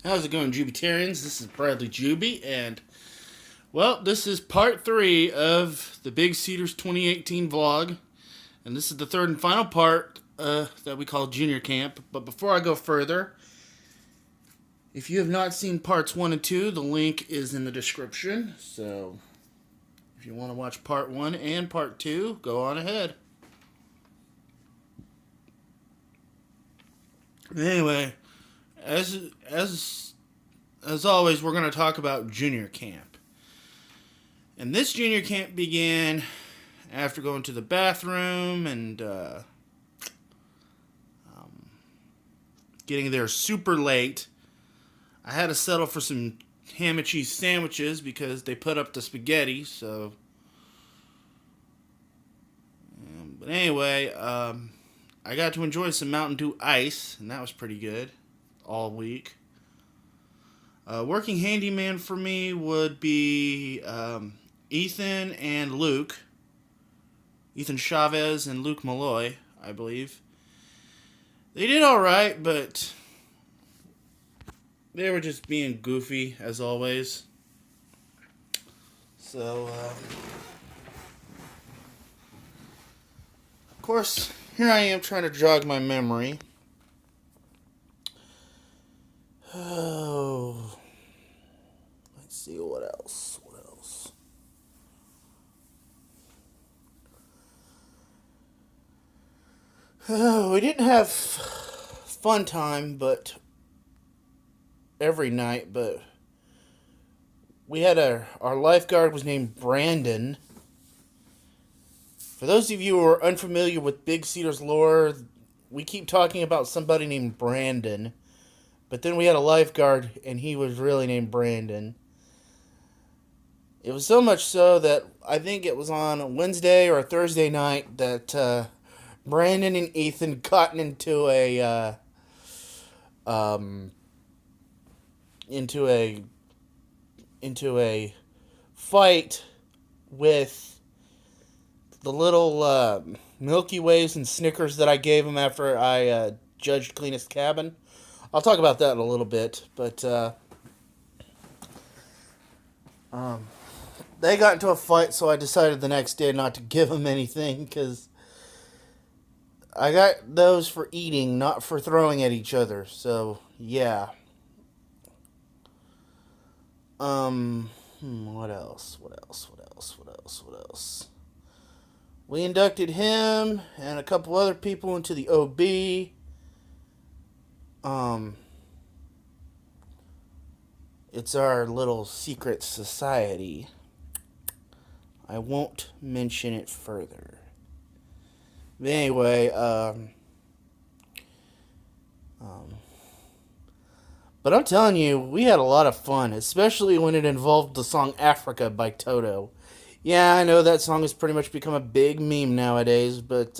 How's it going, Jubitarians? This is Bradley Juby, and, well, this is part 3 of the Big Cedars 2018 vlog, and this is the third and final part that we call Junior Camp. But before I go further, if you have not seen parts 1 and 2, the link is in the description, so if you want to watch part 1 and part 2, go on ahead. Anyway, as always, we're going to talk about junior camp. And this junior camp began after going to the bathroom and getting there super late. I had to settle for some ham and cheese sandwiches because they put up the spaghetti. So, but anyway, I got to enjoy some Mountain Dew Ice, and that was pretty good all week. Working handyman for me would be Ethan and Luke. Ethan Chavez and Luke Malloy, I believe. They did alright, but they were just being goofy, as always. So, of course, here I am trying to jog my memory. Oh, let's see what else. Oh, we didn't have fun time, but every night. But we had our lifeguard was named Brandon. For those of you who are unfamiliar with Big Cedars lore, we keep talking about somebody named Brandon. But then we had a lifeguard, and he was really named Brandon. It was so much so that I think it was on a Wednesday or a Thursday night that Brandon and Ethan got into a fight with the little Milky Ways and Snickers that I gave them after I judged Cleanest Cabin. I'll talk about that in a little bit, but they got into a fight, so I decided the next day not to give them anything, because I got those for eating, not for throwing at each other, so, yeah. What else? We inducted him and a couple other people into the OB. It's our little secret society. I won't mention it further. But anyway, but I'm telling you, we had a lot of fun, especially when it involved the song Africa by Toto. Yeah, I know that song has pretty much become a big meme nowadays, but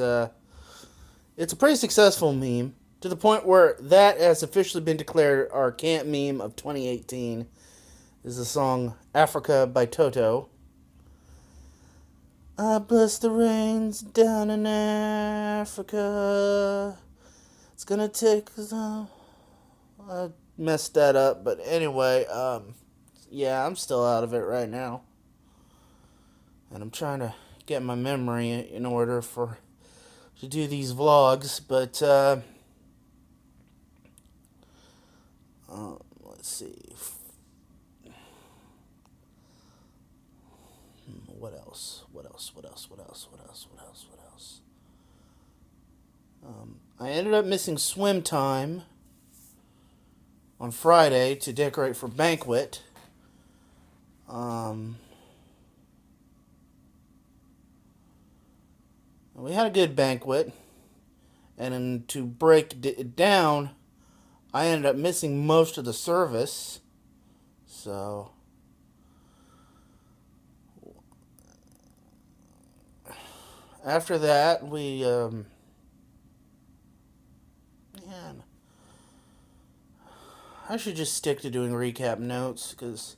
it's a pretty successful meme, to the point where that has officially been declared our camp meme of 2018, is the song Africa by Toto. I bless the rains down in Africa. It's gonna take some... I messed that up, but anyway, yeah, I'm still out of it right now. And I'm trying to get my memory in order to do these vlogs, but let's see. What else? I ended up missing swim time on Friday to decorate for Banquet. We had a good banquet, and then to break it down, I ended up missing most of the service, so after that, man, I should just stick to doing recap notes, because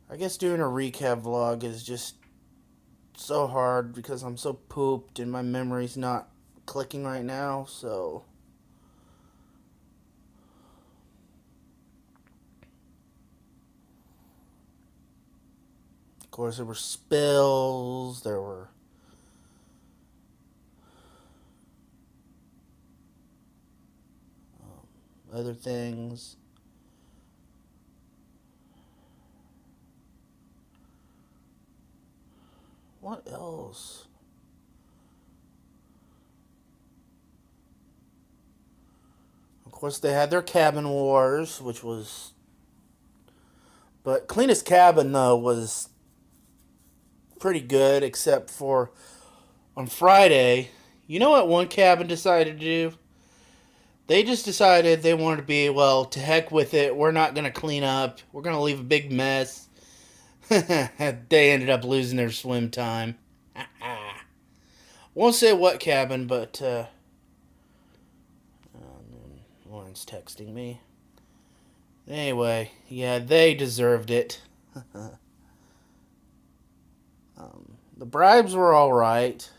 I guess doing a recap vlog is just so hard because I'm so pooped and my memory's not clicking right now, so Of course, there were spills. There were other things. What else? Of course, they had their cabin wars, which was. But Cleanest Cabin, though, was pretty good, except for on Friday. You know what one cabin decided to do? They just decided they wanted to be, well, to heck with it. We're not going to clean up. We're going to leave a big mess. They ended up losing their swim time. Won't say what cabin, but Lauren's texting me. Anyway, yeah, they deserved it. The bribes were all right.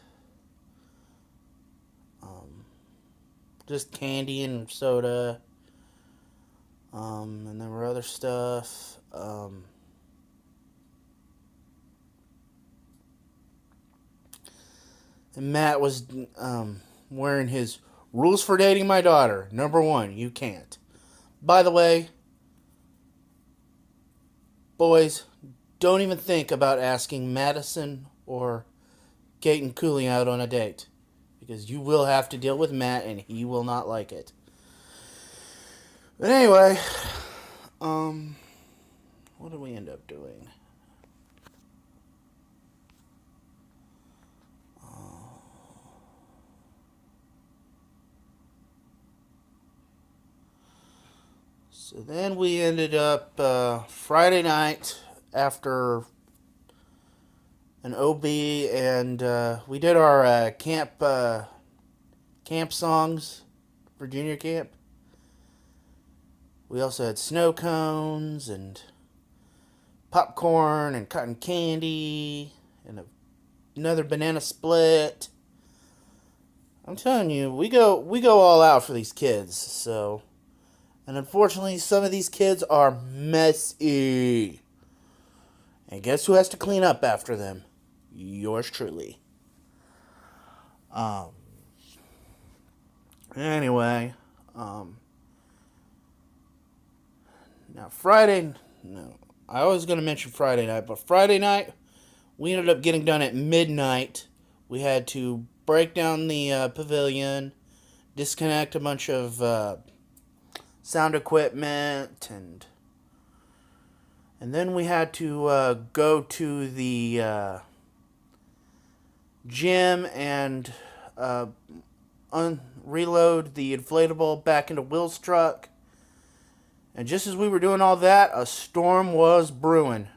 Just candy and soda. And there were other stuff. And Matt was wearing his rules for dating my daughter. Number 1, you can't. By the way, boys, don't even think about asking Madison or Kate Cooley out on a date. Because you will have to deal with Matt and he will not like it. But anyway, what did we end up doing? So then we ended up Friday night after an OB, and we did our camp songs for junior camp. We also had snow cones and popcorn and cotton candy and another banana split. I'm telling you, we go all out for these kids. So, and unfortunately, some of these kids are messy. And guess who has to clean up after them? Yours truly. Anyway, now Friday, no, I was going to mention Friday night, but Friday night, we ended up getting done at midnight. We had to break down the pavilion, disconnect a bunch of sound equipment, and then we had to go to the gym and reload the inflatable back into Will's truck. And just as we were doing all that, a storm was brewing.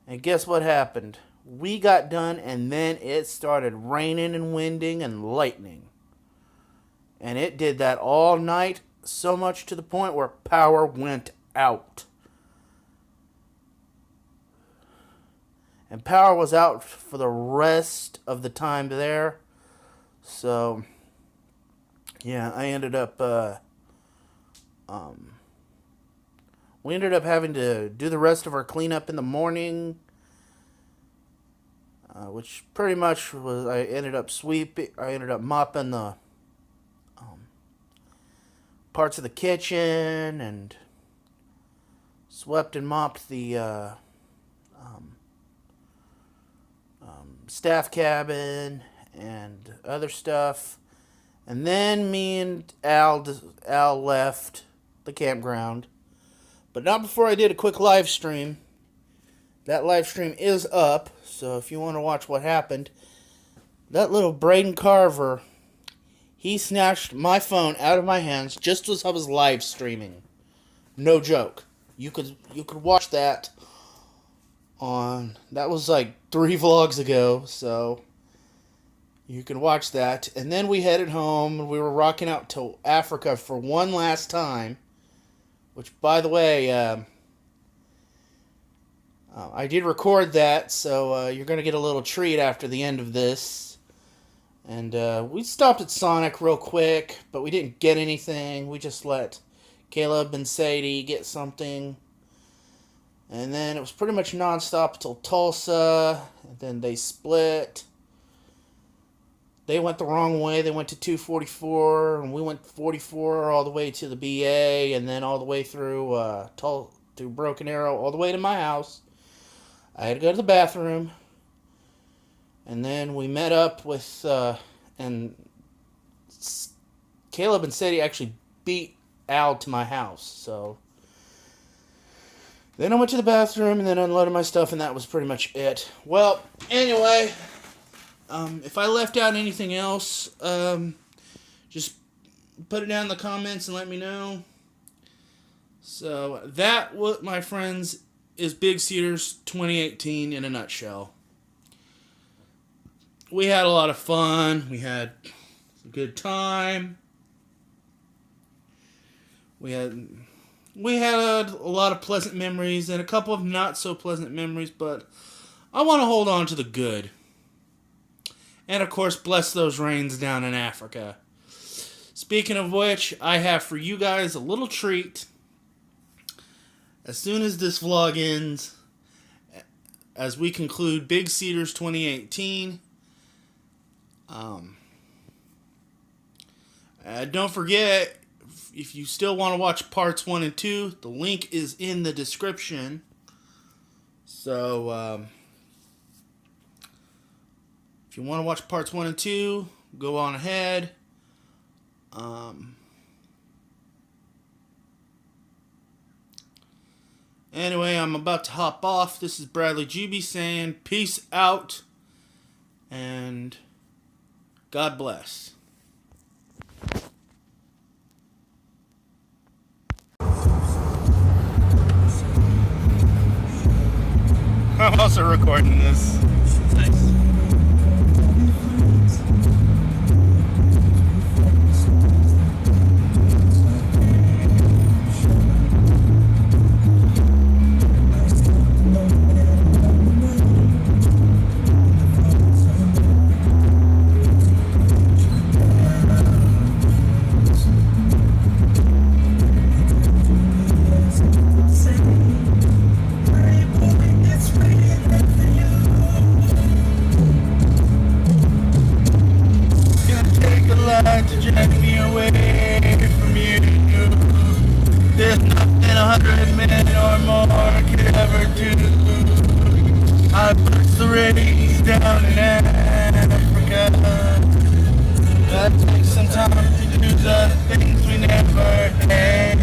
And guess what happened? We got done and then it started raining and winding and lightning. And it did that all night, so much to the point where power went out. And power was out for the rest of the time there. So, yeah, I ended up, we ended up having to do the rest of our cleanup in the morning. Which pretty much was, I ended up mopping the parts of the kitchen and swept and mopped the staff cabin and other stuff. And then me and Al left the campground. But not before I did a quick live stream. That live stream is up, so if you want to watch what happened, that little Braden Carver, he snatched my phone out of my hands just as I was live streaming. No joke. You could watch that on, that was like 3 vlogs ago, so you can watch that. And then we headed home, and we were rocking out to Africa for one last time, which, by the way, I did record that, so you're going to get a little treat after the end of this. And we stopped at Sonic real quick, but we didn't get anything. We just let Caleb and Sadie get something. And then it was pretty much nonstop until Tulsa. And then they split. They went the wrong way. They went to 244, and we went 44 all the way to the BA, and then all the way through through Broken Arrow, all the way to my house. I had to go to the bathroom, and then we met up with, and Caleb and Sadie actually beat Al to my house. So then I went to the bathroom and then unloaded my stuff, and that was pretty much it. Well, anyway. If I left out anything else, just put it down in the comments and let me know. So that, my friends, is Big Cedars 2018 in a nutshell. We had a lot of fun. We had a good time. We had a lot of pleasant memories and a couple of not so pleasant memories, but I want to hold on to the good. And, of course, bless those rains down in Africa. Speaking of which, I have for you guys a little treat. As soon as this vlog ends, as we conclude Big Cedars 2018, don't forget, if you still want to watch parts 1 and 2, the link is in the description. So, if you want to watch parts 1 and 2, go on ahead. Anyway, I'm about to hop off. This is Bradley GB saying peace out and God bless. I'm also recording this. Nice. To drag me away from you. There's nothing 100 men or more could ever do. I put the rays down in Africa. That takes some time to do the things we never had.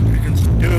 We can do.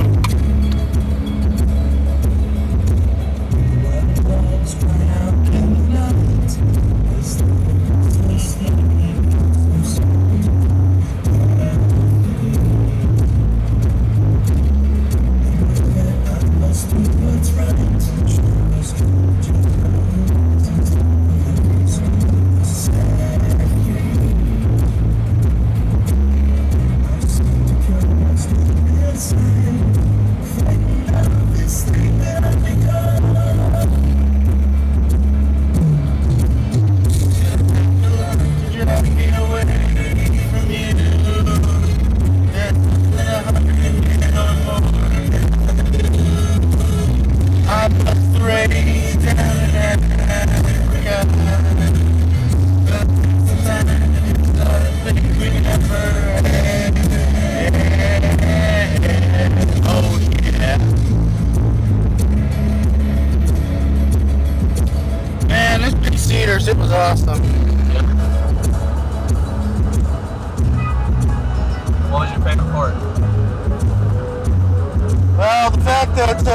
It was awesome. Yep. What was your favorite part? Well, the fact that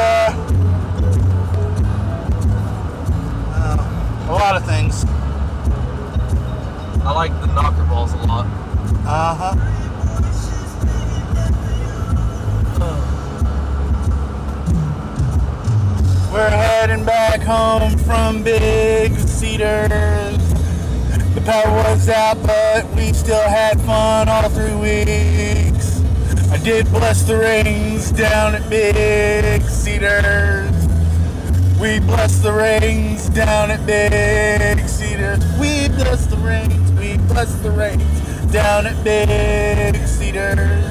a lot of things. I like the knocker balls a lot. We're heading back home from Big Cedars. The power was out, but we still had fun all 3 weeks. I did bless the rains down at Big Cedars. We bless the rains down at Big Cedars. We bless the rains. We bless the rains down at Big Cedars.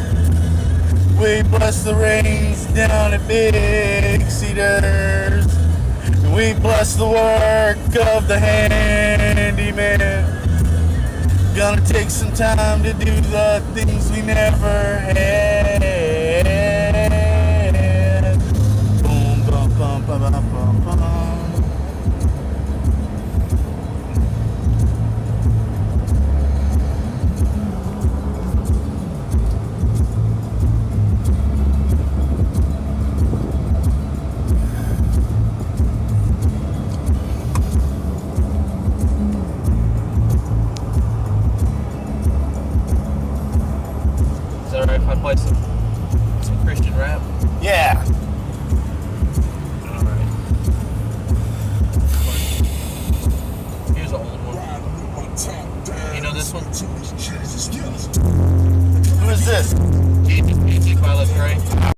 We bless the rains down at Big Cedars. And we bless the work of the handyman. Gonna take some time to do the things we never had. Boom, bum, bum, bum, bum, bum, bum. Is that alright if I play some Christian rap? Yeah. Alright. Here's an old one. You know this one? Who is this? Andy Violet Gray.